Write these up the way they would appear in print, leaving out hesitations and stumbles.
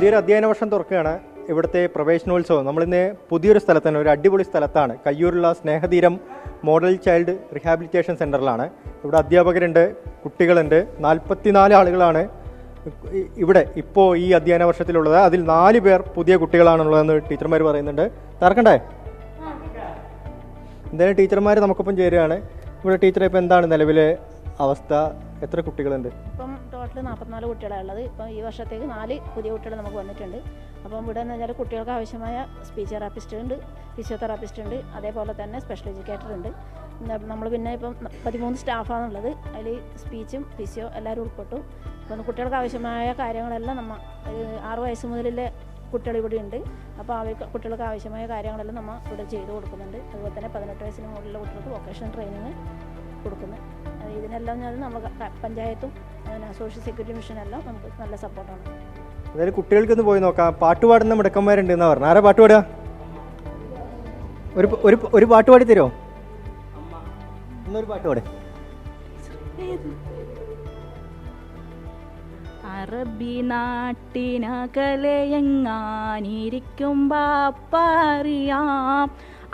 പുതിയൊരു അധ്യയന വർഷം തുറക്കുകയാണ്. ഇവിടുത്തെ പ്രവേശനോത്സവം നമ്മളിന്ന് പുതിയൊരു സ്ഥലത്താണ്, ഒരു അടിപൊളി സ്ഥലത്താണ്. കയ്യൂരുള്ള സ്നേഹതീരം മോഡൽ ചൈൽഡ് റീഹാബിലിറ്റേഷൻ സെൻ്ററിലാണ്. ഇവിടെ അധ്യാപകരുണ്ട്, കുട്ടികളുണ്ട്. 44 ആളുകളാണ് ഇവിടെ ഇപ്പോൾ ഈ അധ്യയന വർഷത്തിലുള്ളത്. അതിൽ 4 പേർ പുതിയ കുട്ടികളാണുള്ളതെന്ന് ടീച്ചർമാർ പറയുന്നുണ്ട്. തറക്കണ്ടേ? എന്തായാലും ടീച്ചർമാർ നമുക്കൊപ്പം ചേരുകയാണ്. ഇവിടെ ടീച്ചറെ ഇപ്പോൾ എന്താണ് നിലവിലെ അവസ്ഥ? എത്ര കുട്ടികളുണ്ട്? ഇപ്പം ടോട്ടൽ 44 കുട്ടികളാണ് ഉള്ളത്. ഇപ്പം ഈ വർഷത്തേക്ക് 4 പുതിയ കുട്ടികൾ നമുക്ക് വന്നിട്ടുണ്ട്. അപ്പം ഇവിടെ എന്ന് വെച്ചാൽ കുട്ടികൾക്ക് ആവശ്യമായ സ്പീച്ച് തെറാപ്പിസ്റ്റ് ഉണ്ട്, ഫിസിയോതെറാപ്പിസ്റ്റ് ഉണ്ട്, അതേപോലെ തന്നെ സ്പെഷ്യൽ എഡ്യൂക്കേറ്റർ ഉണ്ട്. നമ്മൾ പിന്നെ ഇപ്പം 13 സ്റ്റാഫാണുള്ളത്. അതിൽ സ്പീച്ചും ഫിസിയോ എല്ലാവരും ഉൾപ്പെട്ടു. അപ്പം കുട്ടികൾക്ക് ആവശ്യമായ കാര്യങ്ങളെല്ലാം നമ്മൾ 6 വയസ്സ് മുതലുള്ള കുട്ടികൾ ഇവിടെ ഉണ്ട്. അപ്പോൾ കുട്ടികൾക്ക് ആവശ്യമായ കാര്യങ്ങളെല്ലാം നമ്മൾ ഇവിടെ ചെയ്തു കൊടുക്കുന്നുണ്ട്. അതുപോലെ തന്നെ 18 വയസ്സിന് മുകളിലുള്ള കുട്ടികൾക്ക് വൊക്കേഷണൽ ട്രെയിനിങ് കൊടുക്കുന്നു. ഇതിനെല്ലാം ഞാൻ നമ്മൾ പഞ്ചായത്തും സോഷ്യൽ സെക്യൂരിറ്റി മിഷനെല്ലാം നമുക്ക് നല്ല സപ്പോർട്ടാണ്. അതായത് കുട്ടികൾക്കൊന്ന് പോയി നോക്കാം. പാട്ട് പാടുന്ന മിടുക്കന്മാരുണ്ട് എന്നാ പറഞ്ഞു. ആരാ പാട്ട് പാടുക? ഒരു പാട്ട് പാടി തരുമോ? എന്നൊരു പാട്ട് പാടേ. അറബി നാട്ടിനകലെയെങ്ങാനിരിക്കും ബാപ്പറിയാം,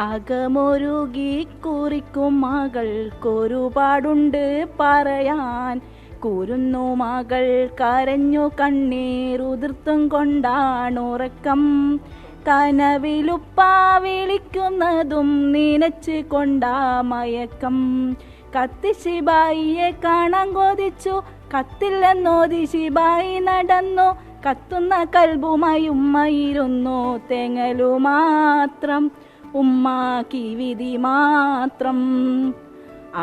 അകമൊരുകി കുറിക്കും മകൾക്കൊരുപാടുണ്ട് പറയാൻ. കുരുന്നു മകൾ കരഞ്ഞു കണ്ണീരുതിർത്തും കൊണ്ടാണുറക്കം, കനവിലുപ്പ വിളിക്കുന്നതും നനച്ച് കൊണ്ടാ മയക്കം. കത്തി ശിബായിയെ കാണാൻ കൊതിച്ചു, കത്തില്ലെന്നോതി ശിബായി നടന്നു. കത്തുന്ന കൽബുമായി ഉമ്മയിരുന്നു, തെങ്ങലു മാത്രം ഉമ്മാക്കി വിധി മാത്രം.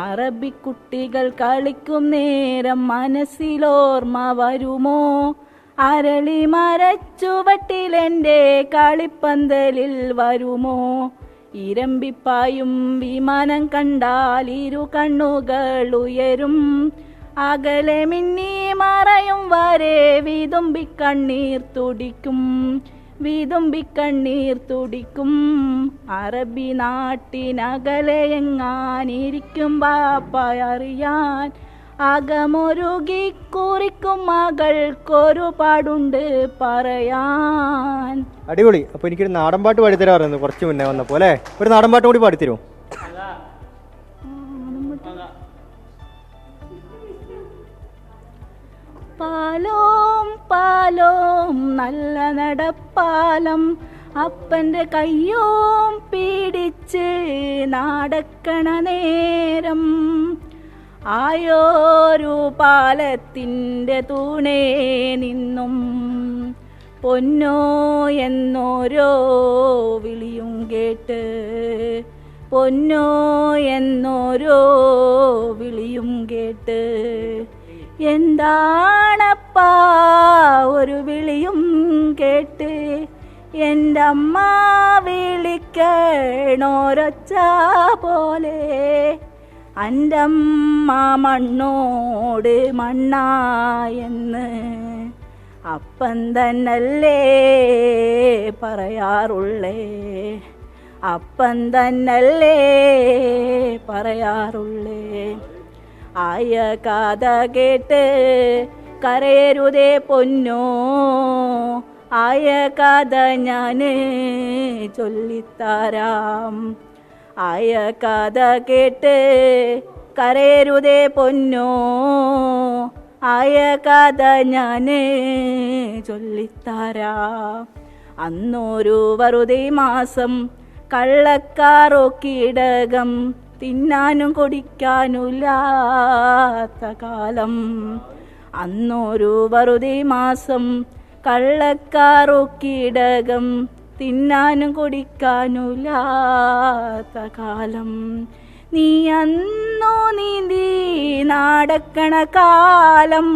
അറബിക്കുട്ടികൾ കളിക്കും നേരം മനസ്സിലോർമ്മ വരുമോ? അരളി മരച്ചുവട്ടിലെൻ്റെ കളിപ്പന്തലിൽ വരുമോ? ഇരമ്പിപ്പായും വിമാനം കണ്ടാൽ ഇരു കണ്ണുകൾ ഉയരും, അകലെ മിന്നി മറയും വരെ വിതുമ്പിക്കണ്ണീർ തുടിക്കും, വിതുമ്പിക്കണ്ണീർ തുടിക്കും. അറബി നാട്ടിനകലെ എങ്ങാനിരിക്കും ബാപ്പ അറിയാൻ, അകമൊരുകി കുറിക്കും മകൾക്കൊരുപാടുണ്ട് പറയാൻ. അടിപൊളി. അപ്പോൾ എനിക്കൊരു നാടൻ പാട്ട് പാടിത്തരാറുണ്ട് കുറച്ച് മുന്നേ വന്നപ്പോൾ അല്ലേ? ഒരു നാടൻ പാട്ട് കൂടി പാടിത്തരുമോ? പാലോം പാലോം നല്ല നടപ്പാലം, അപ്പൻ്റെ കയ്യോം പിടിച്ച് നടക്കണ നേരം. ആയോരു പാലത്തിൻ്റെ തൂണേ നിന്നും പൊന്നോ എന്നോരോ വിളിയും കേട്ട്, പൊന്നോ എന്നോരോ വിളിയും കേട്ട്. എന്താണപ്പാ ഒരു വിളിയും കേട്ട്, എൻ്റെ അമ്മ വിളിക്കണോരൊച്ച പോലെ. എൻ്റെ അമ്മ മണ്ണോട് മണ്ണായെന്ന് അപ്പൻ തന്നല്ലേ പറയാറുള്ളേ, അപ്പൻ തന്നല്ലേ പറയാറുള്ളേ. ആയ കഥ കേട്ട് കരയരുതേ പൊന്നോ, ആയ കഥ ഞാൻ ചൊല്ലിത്തരാം. ആയ കഥ കേട്ട് കരയരുതേ പൊന്നോ, ആയ കഥ ഞാൻ ചൊല്ലിത്തരാം. അന്നൊരു വെറുതെ മാസം കള്ളക്കാറോ കീടകം, തിന്നാനും കൊടിക്കാനുമില്ലാത്ത കാലം. അന്നൊരു വെറുതെ മാസം കള്ളക്കാറോ കീടകം, തിന്നാനും കൊടിക്കാനുമില്ലാത്ത കാലം. നീ അന്നോ നീന്തി നടക്കണ കാലം,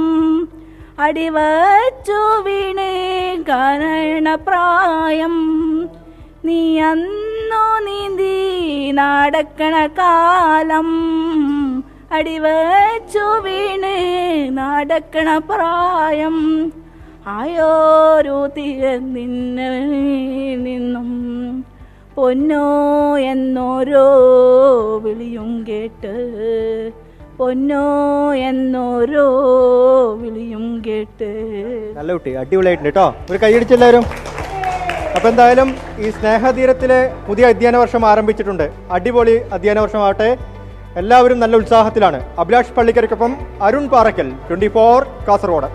അടിവച്ചു വീണ് കാരണപ്രായം. നീ അന്നോ നീന്തി നടക്കണ കാലം, അടിവച്ചു വീണ് നടക്കണ പ്രായം. ആയോരു തീർന്നിന്ന് നിന്നും പൊന്നോ എന്നോരോ വിളിയും കേട്ട്, പൊന്നോ എന്നോരോ വിളിയും കേട്ട്. നല്ല കുട്ടി, അടിപൊളിയായിട്ടുണ്ട് കേട്ടോ. ഒരു കൈയടിച്ചെല്ലാവരും. അപ്പോൾ എന്തായാലും ഈ സ്നേഹതീരത്തിലെ പുതിയ അധ്യയന വർഷം ആരംഭിച്ചിട്ടുണ്ട്. അടിപൊളി അധ്യയന വർഷമാവട്ടെ. എല്ലാവരും നല്ല ഉത്സാഹത്തിലാണ്. അഭിലാഷ് പള്ളിക്കരയ്ക്കൊപ്പം അരുൺ പാറയ്ക്കൽ, 24 കാസർഗോഡ്.